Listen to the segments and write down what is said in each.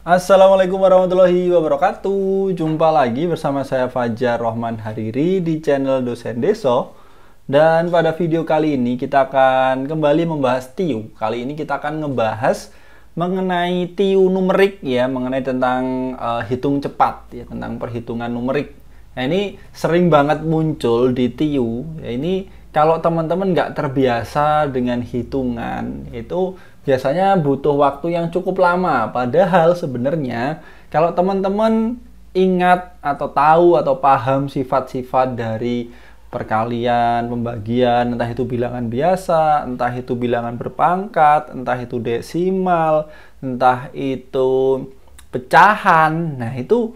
Assalamualaikum warahmatullahi wabarakatuh. Jumpa lagi bersama saya Fajar Rohman Hariri di channel Dosen Deso. Dan pada video kali ini kita akan kembali membahas TIU. Kali ini kita akan ngebahas mengenai TIU numerik ya, mengenai tentang hitung cepat ya, tentang perhitungan numerik. Nah, ini sering banget muncul di TIU. Ya, ini kalau teman-teman nggak terbiasa dengan hitungan, itu biasanya butuh waktu yang cukup lama. Padahal sebenarnya kalau teman-teman ingat atau tahu atau paham sifat-sifat dari perkalian, pembagian, entah itu bilangan biasa, entah itu bilangan berpangkat, entah itu desimal, entah itu pecahan. Nah, itu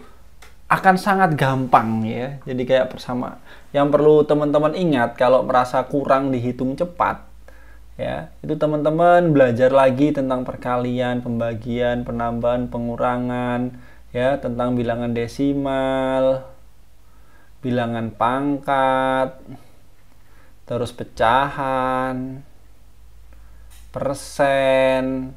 akan sangat gampang ya. Jadi kayak bersama. Yang perlu teman-teman ingat kalau merasa kurang dihitung cepat, ya, itu teman-teman belajar lagi tentang perkalian, pembagian, penambahan, pengurangan, ya, tentang bilangan desimal, bilangan pangkat, terus pecahan, persen,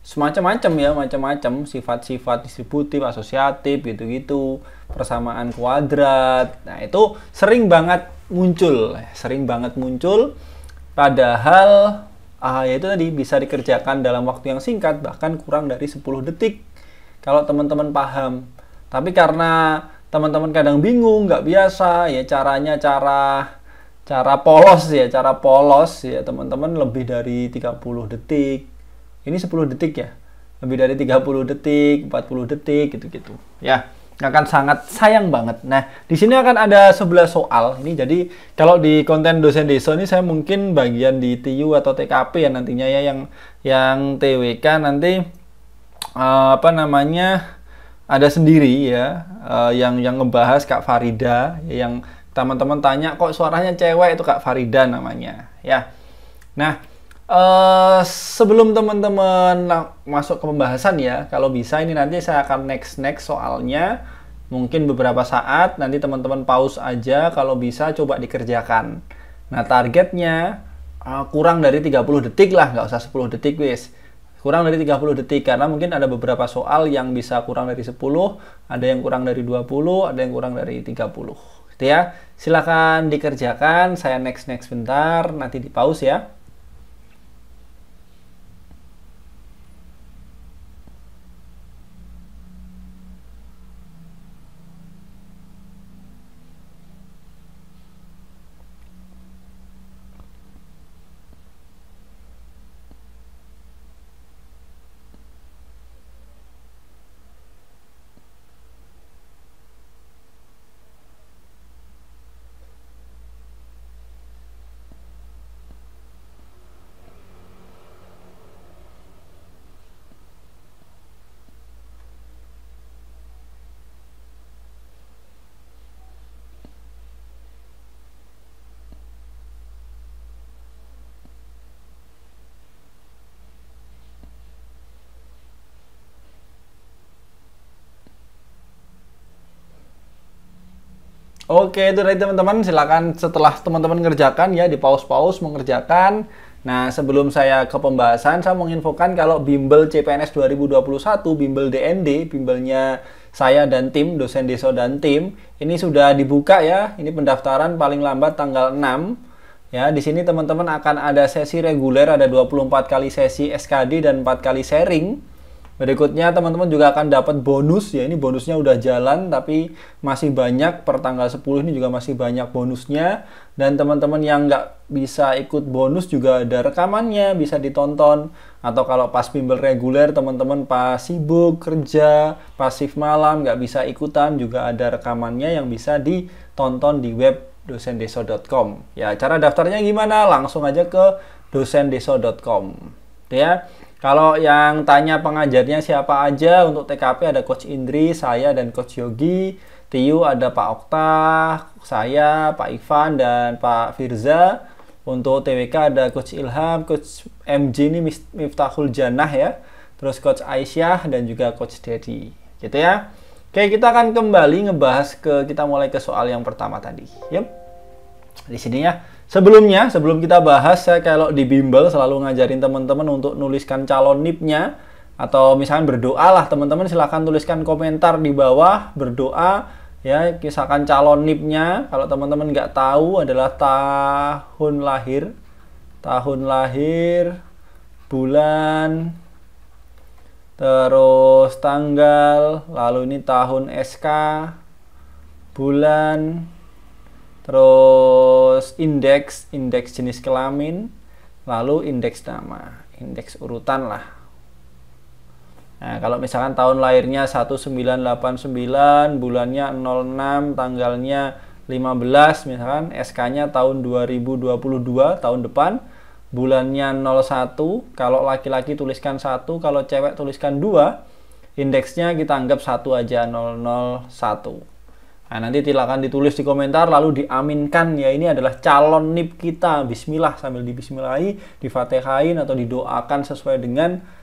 semacam-macam ya, macam-macam sifat-sifat distributif, asosiatif, gitu-gitu, persamaan kuadrat. Nah, itu sering banget muncul. Padahal ya itu tadi bisa dikerjakan dalam waktu yang singkat, bahkan kurang dari 10 detik kalau teman-teman paham. Tapi karena teman-teman kadang bingung, nggak biasa ya caranya, cara polos ya teman-teman, lebih dari 30 detik. Ini 10 detik ya. Lebih dari 30 detik, 40 detik gitu-gitu. Ya, akan sangat sayang banget. Nah, di sini akan ada 11 soal. Ini jadi kalau di konten Dosen Deso ini saya mungkin bagian di TIU atau TKP ya nantinya ya, yang TWK nanti ada sendiri ya, yang ngebahas Kak Farida, yang teman-teman tanya kok suaranya cewek, itu Kak Farida namanya ya. Nah, sebelum teman-teman masuk ke pembahasan ya, kalau bisa ini nanti saya akan next soalnya, mungkin beberapa saat, nanti teman-teman pause aja, kalau bisa coba dikerjakan. Nah, targetnya kurang dari 30 detik lah, nggak usah 10 detik wis. Kurang dari 30 detik, karena mungkin ada beberapa soal yang bisa kurang dari 10, ada yang kurang dari 20, ada yang kurang dari 30. Gitu ya. Silakan dikerjakan, saya next bentar, nanti di pause ya. Oke, itu dari teman-teman. Silakan setelah teman-teman ngerjakan ya, di pause mengerjakan. Nah, sebelum saya ke pembahasan, saya menginfokan kalau bimbel CPNS 2021, bimbel DND, bimbelnya saya dan tim, Dosen Deso dan tim, ini sudah dibuka ya. Ini pendaftaran paling lambat tanggal 6. Ya, di sini teman-teman akan ada sesi reguler, ada 24 kali sesi SKD dan 4 kali sharing. Berikutnya teman-teman juga akan dapat bonus ya, ini bonusnya udah jalan tapi masih banyak, per tanggal 10 ini juga masih banyak bonusnya. Dan teman-teman yang nggak bisa ikut bonus juga ada rekamannya, bisa ditonton. Atau kalau pas bimbel reguler teman-teman pas sibuk kerja, pas shift malam nggak bisa ikutan, juga ada rekamannya yang bisa ditonton di web dosendeso.com. Ya, cara daftarnya gimana? Langsung aja ke dosendeso.com ya. Kalau yang tanya pengajarnya siapa aja, untuk TKP ada Coach Indri, saya dan Coach Yogi. TIU ada Pak Okta, saya, Pak Ivan, dan Pak Firza. Untuk TWK ada Coach Ilham, Coach MJ ini Miftahul Janah ya. Terus Coach Aisyah dan juga Coach Dedi. Gitu ya. Oke, kita akan kembali kita mulai ke soal yang pertama tadi. Yep. Di sini ya. Sebelum kita bahas, saya kalau di bimbel selalu ngajarin teman-teman untuk nuliskan calon NIP-nya. Atau misalkan berdoa lah, teman-teman silahkan tuliskan komentar di bawah, berdoa ya, misalkan calon NIP-nya kalau teman-teman nggak tahu adalah tahun lahir, bulan, terus tanggal, lalu ini tahun SK, bulan, terus indeks jenis kelamin, lalu indeks nama, indeks urutan lah. Nah, kalau misalkan tahun lahirnya 1989, bulannya 06, tanggalnya 15, misalkan SK-nya tahun 2022, tahun depan, bulannya 01, kalau laki-laki tuliskan 1, kalau cewek tuliskan 2, indeksnya kita anggap 1 aja, 001. Nah, nanti silakan ditulis di komentar, lalu diaminkan ya, ini adalah calon NIP kita. Bismillah, sambil dibismillahi, difatehain atau didoakan sesuai dengan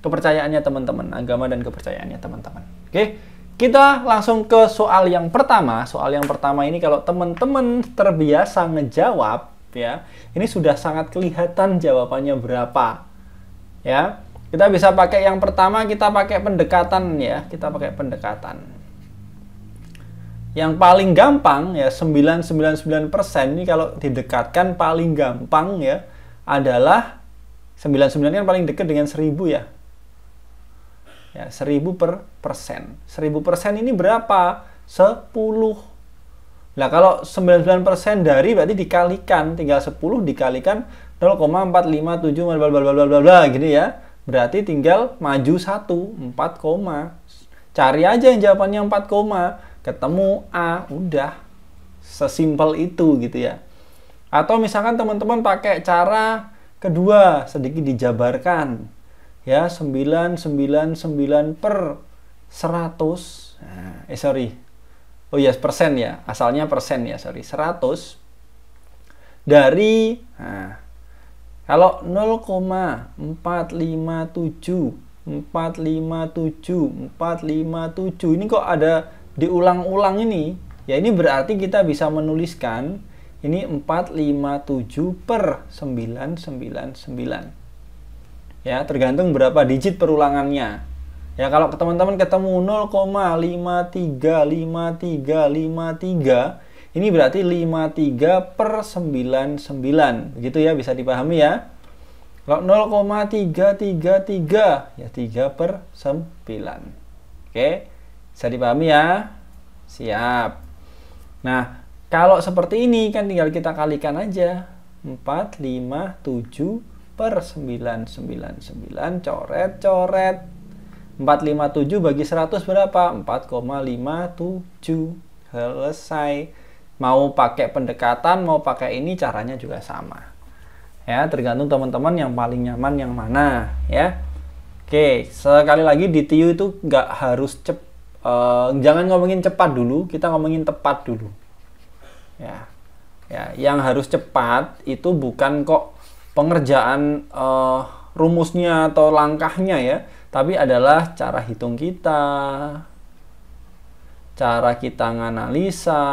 kepercayaannya teman-teman, agama dan kepercayaannya teman-teman. Oke, kita langsung ke soal yang pertama. Soal yang pertama ini kalau teman-teman terbiasa ngejawab ya, ini sudah sangat kelihatan jawabannya berapa ya. Kita bisa pakai yang pertama, kita pakai pendekatan ya, kita pakai pendekatan. Yang paling gampang ya, 999% ini kalau didekatkan paling gampang ya adalah 99 kan paling dekat dengan 1000 ya. Ya, 1000 per persen. 1000% ini berapa? 10. Nah, kalau 99% dari berarti dikalikan, tinggal 10 dikalikan 0,457 bla bla bla gitu ya. Berarti tinggal maju 1, 4, cari aja yang jawabannya 4, ketemu A, udah. Sesimpel itu gitu ya. Atau misalkan teman-teman pakai cara kedua, sedikit dijabarkan ya, 999 per 100. Oh ya, persen ya, asalnya persen ya, 100 dari, kalau 0,457 ini kok ada diulang-ulang ini ya, ini berarti kita bisa menuliskan ini 457 per 999. Ya, tergantung berapa digit perulangannya. Ya, kalau teman-teman ketemu 0,535353, ini berarti 53 per 99. Begitu ya, bisa dipahami ya. Kalau 0,333 ya 3 per 9. Oke, bisa dipahami ya? Siap. Nah, kalau seperti ini kan tinggal kita kalikan aja. 457 per 999, coret-coret. 457 bagi 100 berapa? 4,57. Selesai. Mau pakai pendekatan, mau pakai ini, caranya juga sama. Ya, tergantung teman-teman yang paling nyaman yang mana ya. Oke, sekali lagi di TIU itu nggak harus jangan ngomongin cepat dulu, kita ngomongin tepat dulu. Ya, yang harus cepat itu bukan kok pengerjaan rumusnya atau langkahnya ya, tapi adalah cara hitung kita, cara kita nganalisa,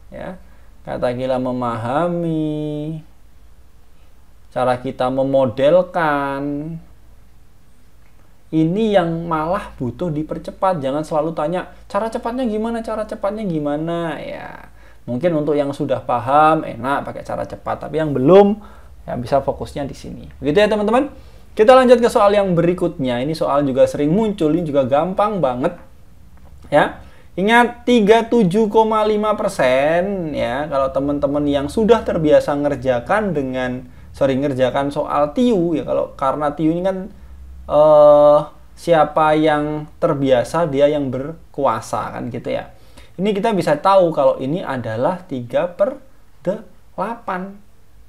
ya, kata-kata memahami, cara kita memodelkan. Ini yang malah butuh dipercepat. Jangan selalu tanya cara cepatnya gimana, ya. Mungkin untuk yang sudah paham enak pakai cara cepat, tapi yang belum ya bisa fokusnya di sini. Begitu ya teman-teman. Kita lanjut ke soal yang berikutnya. Ini soal juga sering muncul, ini juga gampang banget. Ya. Ingat 37,5% ya, kalau teman-teman yang sudah terbiasa ngerjakan soal TIU ya, karena TIU ini kan siapa yang terbiasa dia yang berkuasa kan gitu ya. Ini kita bisa tahu kalau ini adalah 3/8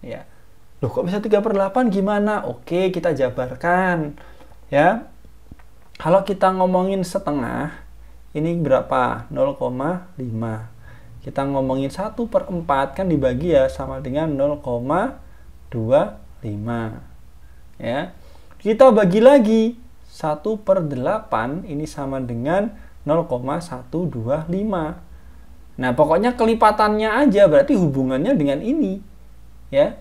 ya. Loh, kok bisa 3/8 gimana? Oke, kita jabarkan ya. Kalau kita ngomongin setengah, ini berapa? 0,5. Kita ngomongin 1/4 kan dibagi ya sama dengan 0,25 ya. Kita bagi lagi 1/8 ini sama dengan 0,125. Nah, pokoknya kelipatannya aja, berarti hubungannya dengan ini ya.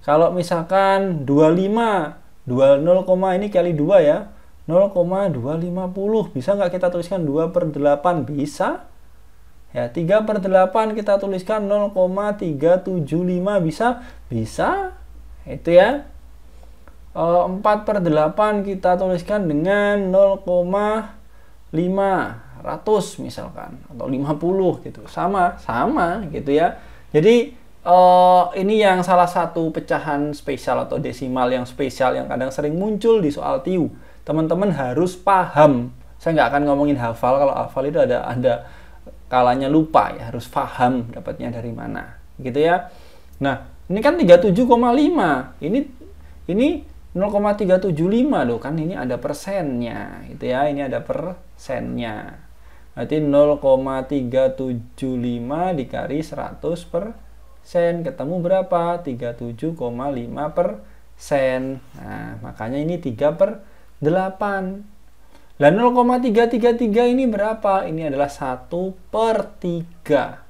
Kalau misalkan 25 0, ini kali 2 ya. 0,250. Bisa nggak kita tuliskan 2 per 8? Bisa. Ya, 3 per 8 kita tuliskan 0,375. Bisa? Bisa. Itu ya. 4 per 8 kita tuliskan dengan 0,500 misalkan. Atau 50 gitu. Sama gitu ya. Jadi, ini yang salah satu pecahan spesial atau desimal yang spesial yang kadang sering muncul di soal TIU. Teman-teman harus paham. Saya nggak akan ngomongin hafal. Kalau hafal itu ada kalanya lupa ya. Harus paham dapatnya dari mana. Gitu ya. Nah, ini kan 37,5. Ini 0,375 loh. Kan ini ada persennya. Gitu ya. Ini ada persennya. Berarti 0,375 dikali 100%. Ketemu berapa? 37,5%. Nah, makanya ini 3 per 8. Lah 0,333 ini berapa? Ini adalah 1 per 3.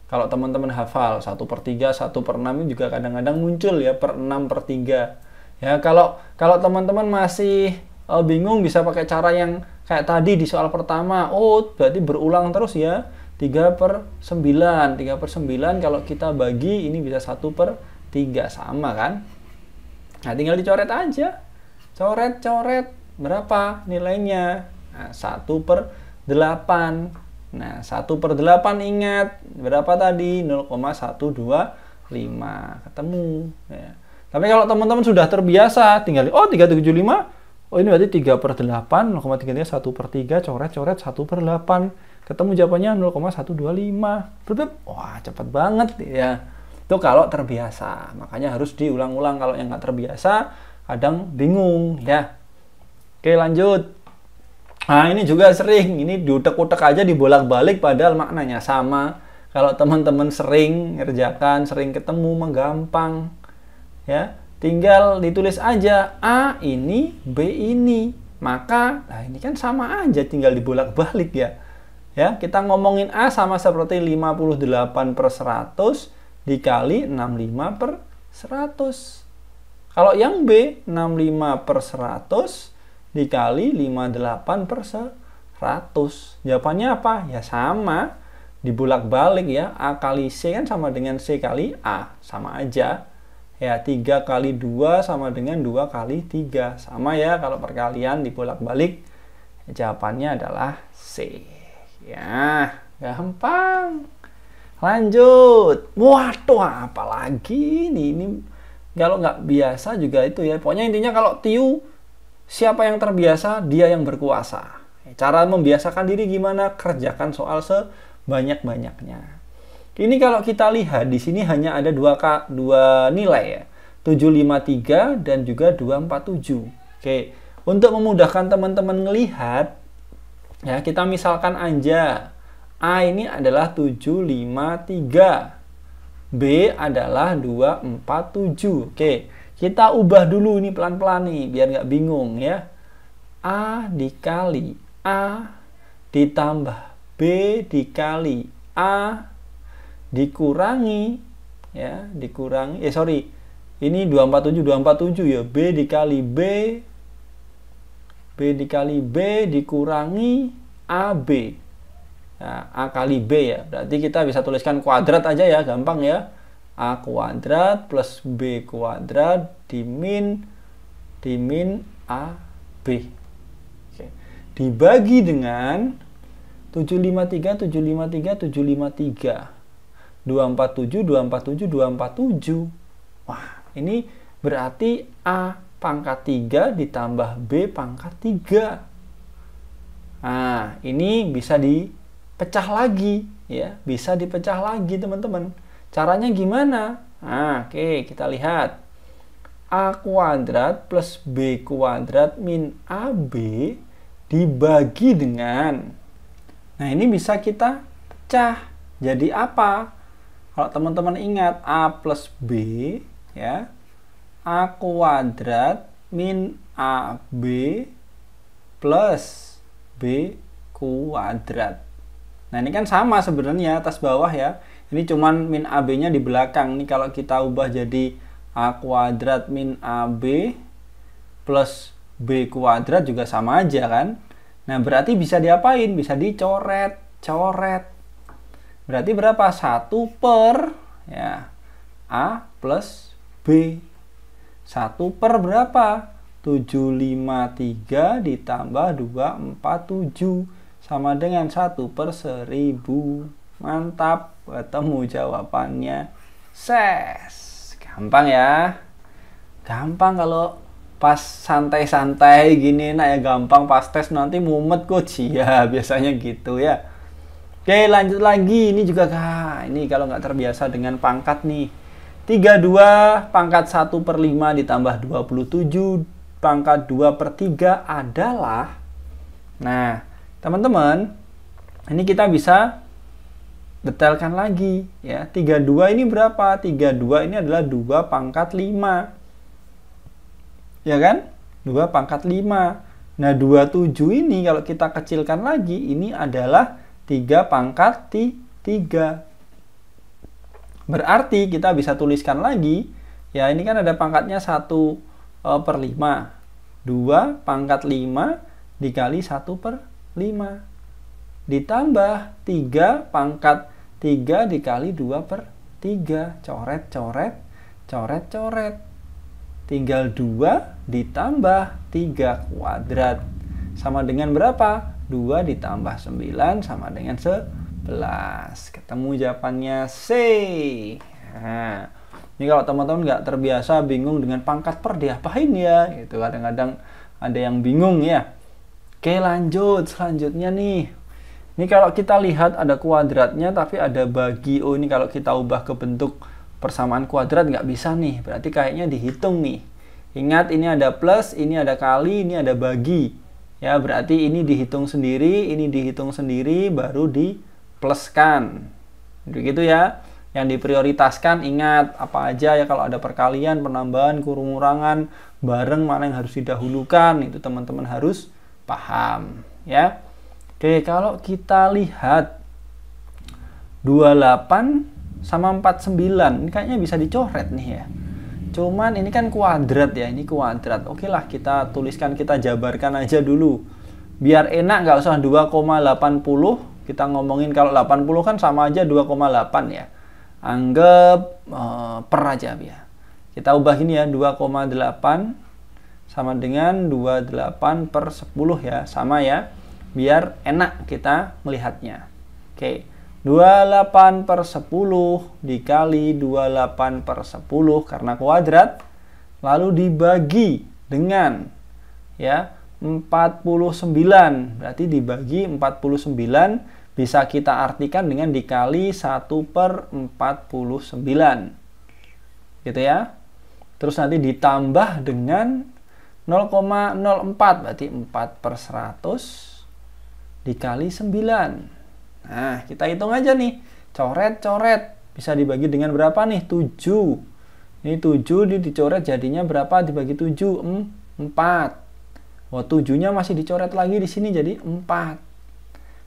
Kalau teman-teman hafal, 1 per 3, 1 per 6 ini juga kadang-kadang muncul ya, per 6 per 3. Ya, kalau teman-teman masih bingung, bisa pakai cara yang kayak tadi di soal pertama. Oh, berarti berulang terus ya. 3 per 9. 3 per 9 kalau kita bagi, ini bisa 1 per 3. Sama kan? Nah, tinggal dicoret aja. Coret, berapa nilainya? Nah, 1 per 8. Nah, 1 per 8 ingat, berapa tadi? 0,125. Ketemu. Ya. Tapi kalau teman-teman sudah terbiasa, tinggal, 375. Oh, ini berarti 3 per 8, 0,3, 1 per 3, coret, 1 per 8. Ketemu jawabannya 0,125. Wah, cepat banget ya. Itu kalau terbiasa. Makanya harus diulang-ulang. Kalau yang nggak terbiasa, kadang bingung ya. Oke, lanjut. Nah, ini juga sering. Ini diutek-utek aja, dibolak-balik, padahal maknanya sama. Kalau teman-teman sering ngerjakan, sering ketemu, menggampang. Ya, tinggal ditulis aja A ini, B ini. Maka, nah ini kan sama aja, tinggal dibolak-balik ya. Ya, kita ngomongin A sama seperti 58 per 100 dikali 65 per 100. Kalau yang B, 65 per 100 dikali 58 per 100. Jawabannya apa? Ya sama. Dibolak-balik ya. A kali C kan sama dengan C kali A. Sama aja. Ya, 3 kali 2 sama dengan 2 kali 3. Sama ya, kalau perkalian dibolak-balik. Jawabannya adalah C. Ya, gampang. Lanjut. Waduh, apalagi ini kalau nggak biasa juga itu ya. Pokoknya intinya kalau TIU, siapa yang terbiasa, dia yang berkuasa. Cara membiasakan diri gimana? Kerjakan soal sebanyak-banyaknya. Ini kalau kita lihat, di sini hanya ada dua nilai ya. 753 dan juga 247. Oke, untuk memudahkan teman-teman melihat, ya kita misalkan aja. A ini adalah 753. B adalah 247. Oke, kita ubah dulu ini pelan-pelan nih, biar nggak bingung ya. A dikali A ditambah B dikali A dikurangi ya, ini 247 ya, B dikali B dikali B dikurangi AB. Nah, A kali B ya. Berarti kita bisa tuliskan kuadrat aja ya, gampang ya. A kuadrat plus B kuadrat dimin AB. Oke. Dibagi dengan 753, 247, 247. Wah, ini berarti A pangkat 3 ditambah B pangkat 3. Nah, ini bisa dipecah lagi ya, bisa dipecah lagi teman-teman. Caranya gimana? Nah, oke, kita lihat. A kuadrat plus B kuadrat min AB dibagi dengan, nah ini bisa kita pecah. Jadi apa? Kalau teman-teman ingat, A plus B ya, A kuadrat min AB plus B kuadrat. Nah ini kan sama sebenarnya atas bawah ya. Ini cuman min AB nya di belakang. Ini kalau kita ubah jadi A kuadrat min AB plus B kuadrat juga sama aja kan. Nah, berarti bisa diapain? Bisa dicoret. Berarti berapa? 1 per ya A plus B. 1 per berapa? 753 ditambah 247 sama dengan 1 per 1000. Mantap, ketemu jawabannya. Ses. Gampang ya. Gampang kalau pas santai-santai gini, nah ya gampang. Pas tes nanti mumet coach ya, biasanya gitu ya. Oke, lanjut lagi. Ini juga ini kalau nggak terbiasa dengan pangkat nih. 32 pangkat 1 per 5 ditambah 27 pangkat 2 per 3 adalah. Nah, teman-teman, ini kita bisa detailkan lagi ya. 32 ini berapa? 32 ini adalah 2 pangkat 5. Ya kan? 2 pangkat 5. Nah, 27 ini kalau kita kecilkan lagi, ini adalah 3 pangkat 3. Berarti kita bisa tuliskan lagi, ya ini kan ada pangkatnya 1 per 5. 2 pangkat 5 dikali 1 per 5. Ditambah 3 pangkat 3 dikali 2 per 3. Coret. Tinggal 2 ditambah 3 kuadrat. Sama dengan berapa? 2 ditambah 9 sama dengan 11. Ketemu jawabannya C. Nah, ini kalau teman-teman nggak terbiasa, bingung dengan pangkat per diapain ya, gitu. Kadang-kadang ada yang bingung ya. Oke, lanjut. Selanjutnya nih. Ini kalau kita lihat ada kuadratnya tapi ada bagi. Oh, ini kalau kita ubah ke bentuk persamaan kuadrat nggak bisa nih. Berarti kayaknya dihitung nih. Ingat, ini ada plus, ini ada kali, ini ada bagi. Ya, berarti ini dihitung sendiri, ini dihitung sendiri, baru dipluskan. Begitu ya. Yang diprioritaskan, ingat apa aja ya, kalau ada perkalian, penambahan, kurangan, bareng mana yang harus didahulukan, itu teman-teman harus paham ya. Oke, kalau kita lihat 28 sama 49, ini kayaknya bisa dicoret nih ya. Cuman ini kan kuadrat ya, ini kuadrat. Oke lah, kita tuliskan, kita jabarkan aja dulu. Biar enak, nggak usah 2,80. Kita ngomongin kalau 80 kan sama aja 2,8 ya. Anggap per aja ya. Kita ubah ini ya, 2,8 sama dengan 28 per 10 ya, sama ya. Biar enak kita melihatnya. Oke, 28 per 10 dikali 28 per 10 karena kuadrat, lalu dibagi dengan ya 49. Berarti dibagi 49 bisa kita artikan dengan dikali 1 per 49. Gitu ya. Terus nanti ditambah dengan 0,04, berarti 4 per 100 dikali 9. Nah, kita hitung aja nih. Coret. Bisa dibagi dengan berapa nih? 7. Ini 7 dicoret jadinya berapa dibagi 7? 4. Oh, 7-nya masih dicoret lagi di sini jadi 4.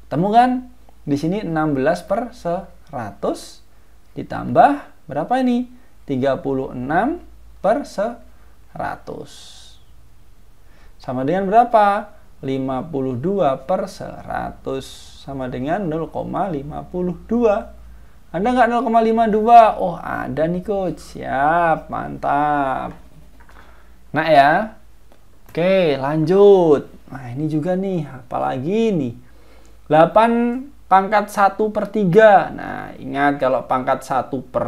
Temu kan? Di sini 16 per 100 ditambah berapa ini? 36 per 100. Sama dengan berapa? 52 per 100 sama dengan 0,52. Ada nggak 0,52? Oh, ada nih coach. Siap, mantap. Nah ya. Oke, lanjut. Nah, ini juga nih, apalagi nih. 8 pangkat 1 per 3. Nah, ingat kalau pangkat 1 per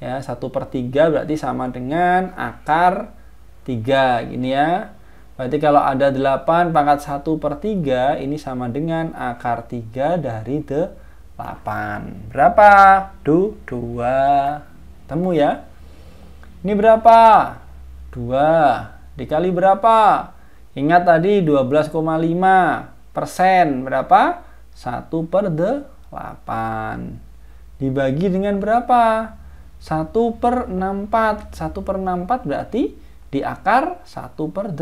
ya, 1 per 3 berarti sama dengan akar 3. Gini ya. Berarti kalau ada 8 pangkat 1 per 3, ini sama dengan akar 3 dari 8. Berapa? 2. Temu ya. Ini berapa? 2. Dikali berapa? Ingat tadi 12,5%. Berapa? 1 per 8. Dibagi dengan berapa? 1 per 64. 1 per 64 berarti di akar 1 per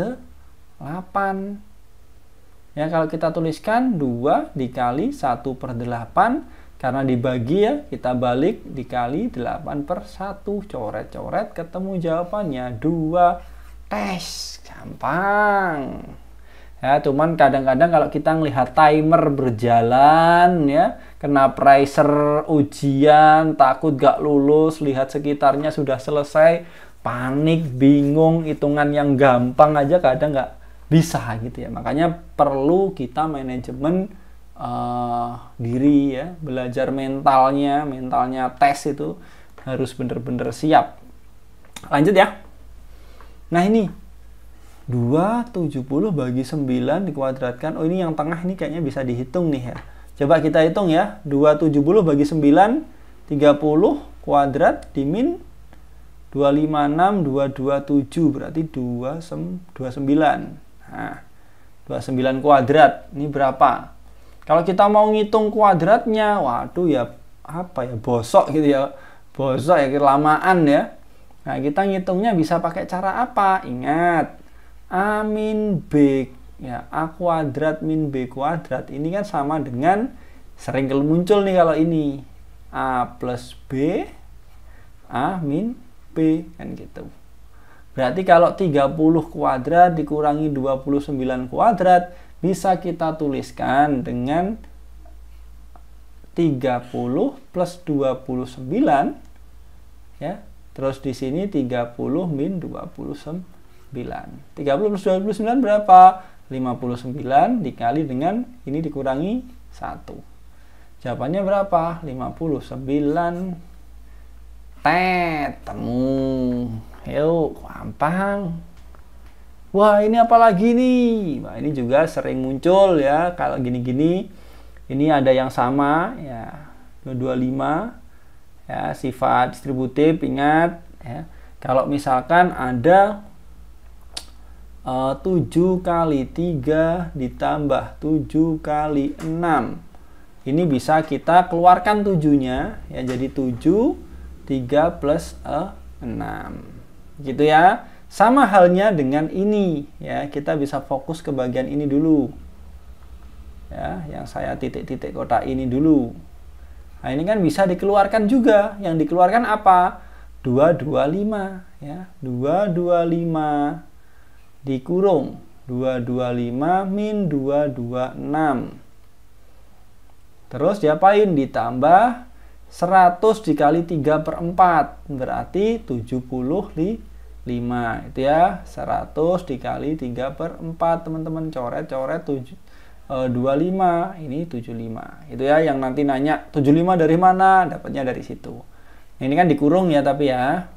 8. Ya, kalau kita tuliskan 2 dikali 1 per 8, karena dibagi ya, kita balik dikali 8 per 1. Coret-coret, ketemu jawabannya 2 tes, gampang. Ya, cuman kadang-kadang kalau kita ngelihat timer berjalan ya, kena pressure ujian, takut gak lulus, lihat sekitarnya sudah selesai, panik, bingung, hitungan yang gampang aja kadang nggak bisa gitu ya. Makanya perlu kita manajemen diri ya, belajar mentalnya tes itu harus bener-bener siap. Lanjut ya. Nah ini 270 bagi 9 dikuadratkan. Oh ini yang tengah ini kayaknya bisa dihitung nih ya. Coba kita hitung ya. 270 bagi 9, 30 kuadrat dimin 256, 227. Berarti 29. Nah, 29 kuadrat. Ini berapa? Kalau kita mau ngitung kuadratnya, waduh ya apa ya, bosok gitu ya. Bosok ya, kelamaan ya. Nah, kita ngitungnya bisa pakai cara apa? Ingat. A min B ya, A kuadrat min B kuadrat ini kan sama dengan, sering muncul nih kalau ini, A plus B A min B kan gitu. Berarti kalau 30 kuadrat dikurangi 29 kuadrat bisa kita tuliskan dengan 30 plus 29 ya. Terus di sini 30 min 29. 30 plus 29 berapa? 59 dikali dengan ini dikurangi 1. Jawabannya berapa? 59. Temu. Yuk, gampang. Wah, ini apa lagi nih? Wah, ini juga sering muncul ya. Kalau gini-gini, ini ada yang sama ya. 225 ya, sifat distributif, ingat ya. Kalau misalkan ada 7 kali 3 ditambah 7 kali 6. Ini bisa kita keluarkan 7-nya ya, jadi 7, 3 plus 6. Gitu ya. Sama halnya dengan ini ya, kita bisa fokus ke bagian ini dulu. Ya, yang saya titik-titik kotak ini dulu. Nah, ini kan bisa dikeluarkan juga. Yang dikeluarkan apa? 225 ya. 225 dikurung 225 min 226. Terus diapain? Ditambah 100 dikali 3/4 berarti 75 itu ya. 100 dikali 3/4 teman-teman, coret-coret 25 ini 75 itu ya. Yang nanti nanya 75 dari mana, dapatnya dari situ. Ini kan dikurung ya, tapi ya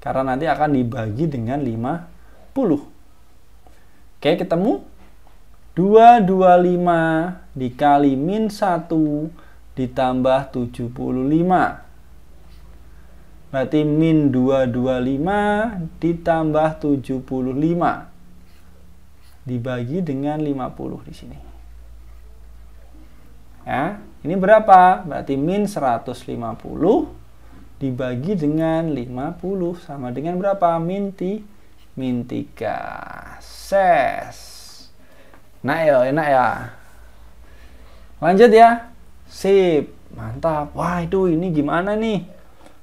karena nanti akan dibagi dengan 50. Oke, ketemu 225 dikali min 1 ditambah 75. Berarti min 225 ditambah 75 dibagi dengan 50 di sini. Ya, ini berapa? Berarti min 150 dibagi dengan 50 sama dengan berapa? Min 3. Ses. Nah ya, enak ya. Lanjut ya. Sip, mantap. Wah, itu ini gimana nih?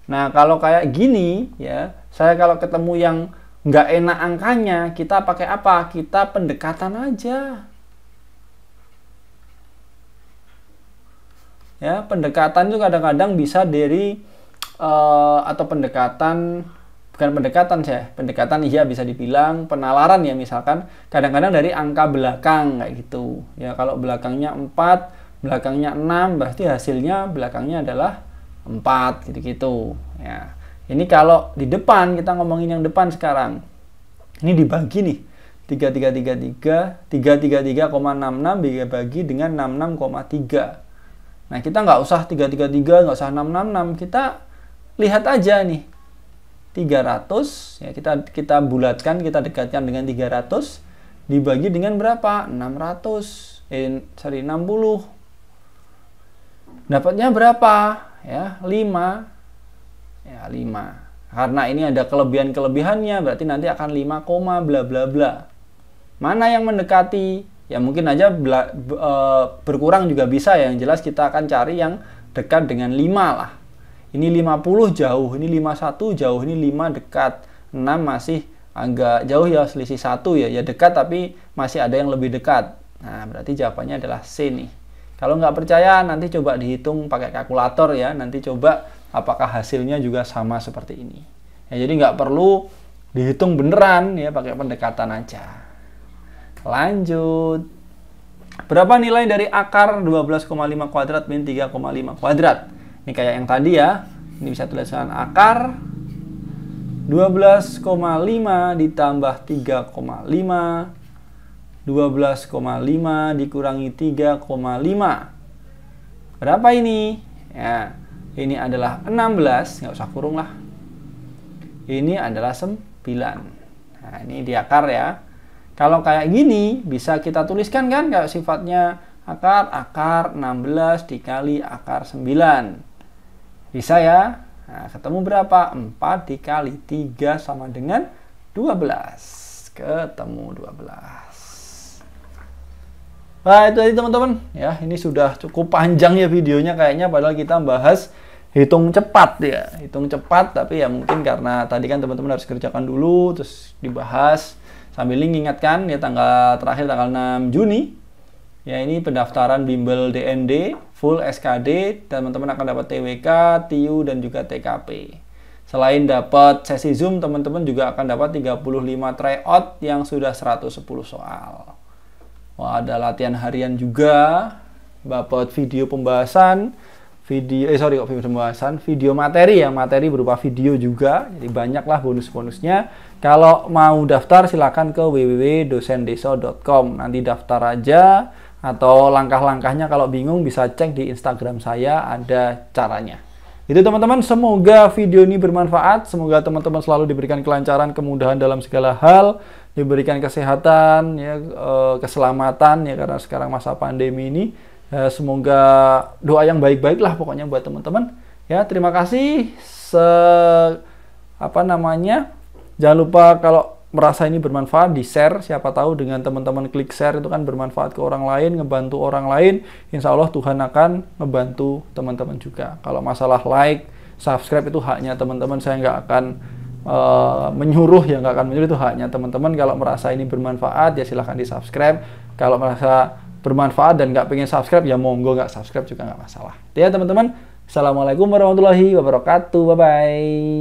Nah, kalau kayak gini ya, saya kalau ketemu yang nggak enak angkanya, kita pakai apa? Kita pendekatan aja. Ya, pendekatan itu kadang-kadang bisa dari atau pendekatan, bukan pendekatan saya, pendekatan iya bisa dibilang penalaran ya, misalkan kadang-kadang dari angka belakang kayak gitu ya. Kalau belakangnya 4, belakangnya 6, berarti hasilnya belakangnya adalah 4 gitu-gitu ya. Ini kalau di depan, kita ngomongin yang depan sekarang, ini dibagi nih 333,66 dibagi dengan 66,3. Nah, kita nggak usah 333, nggak usah 666, kita lihat aja nih 300 ya, kita bulatkan, kita dekatkan dengan 300 dibagi dengan berapa? 60. Dapatnya berapa? Ya, 5. Ya, 5. Karena ini ada kelebihan-kelebihannya, berarti nanti akan 5, bla bla bla. Mana yang mendekati? Ya mungkin aja berkurang juga bisa ya. Yang jelas kita akan cari yang dekat dengan 5 lah. Ini 50 jauh, ini 51 jauh, ini 5 dekat, 6 masih agak jauh ya, selisih 1 ya. Ya dekat tapi masih ada yang lebih dekat. Nah, berarti jawabannya adalah C nih. Kalau nggak percaya, nanti coba dihitung pakai kalkulator ya. Nanti coba apakah hasilnya juga sama seperti ini. Ya, jadi nggak perlu dihitung beneran ya, pakai pendekatan aja. Lanjut. Berapa nilai dari akar 12,5 kuadrat min 3,5 kuadrat? Ini kayak yang tadi ya. Ini bisa tulisan akar 12,5 ditambah 3,5. 12,5 dikurangi 3,5. Berapa ini? Ya, ini adalah 16, nggak usah kurung lah. Ini adalah 9. Nah, ini di akar ya. Kalau kayak gini, bisa kita tuliskan kan, kayak sifatnya akar 16 dikali akar 9. Bisa ya? Nah, ketemu berapa? 4 dikali 3 sama dengan 12. Ketemu 12. Nah, itu tadi teman-teman. Ya, ini sudah cukup panjang ya videonya kayaknya, padahal kita bahas hitung cepat ya. Hitung cepat, tapi ya mungkin karena tadi kan teman-teman harus kerjakan dulu, terus dibahas. Sambil ingatkan ya, terakhir tanggal 6 Juni. Ya, ini pendaftaran bimbel DND full SKD, teman-teman akan dapat TWK, TIU dan juga TKP. Selain dapat sesi Zoom, teman-teman juga akan dapat 35 tryout yang sudah 110 soal. Wah, ada latihan harian juga, dapat video pembahasan, video materi ya, materi berupa video juga. Jadi banyaklah bonus-bonusnya. Kalau mau daftar silakan ke www.dosendeso.com. Nanti daftar aja, atau langkah-langkahnya kalau bingung bisa cek di Instagram saya, ada caranya. Itu teman-teman, semoga video ini bermanfaat, semoga teman-teman selalu diberikan kelancaran, kemudahan dalam segala hal, diberikan kesehatan, ya, keselamatan ya, karena sekarang masa pandemi ini. Semoga doa yang baik-baik lah pokoknya buat teman-teman. Ya, terima kasih. Jangan lupa kalau merasa ini bermanfaat, di-share. Siapa tahu dengan teman-teman klik share itu kan bermanfaat ke orang lain, ngebantu orang lain. Insya Allah Tuhan akan ngebantu teman-teman juga. Kalau masalah like, subscribe itu haknya teman-teman. Saya nggak akan menyuruh, ya nggak akan menyuruh, itu haknya teman-teman. Kalau merasa ini bermanfaat, ya silahkan di-subscribe. Kalau merasa bermanfaat dan nggak pengen subscribe, ya monggo nggak subscribe juga nggak masalah. Ya teman-teman, Assalamualaikum warahmatullahi wabarakatuh. Bye-bye.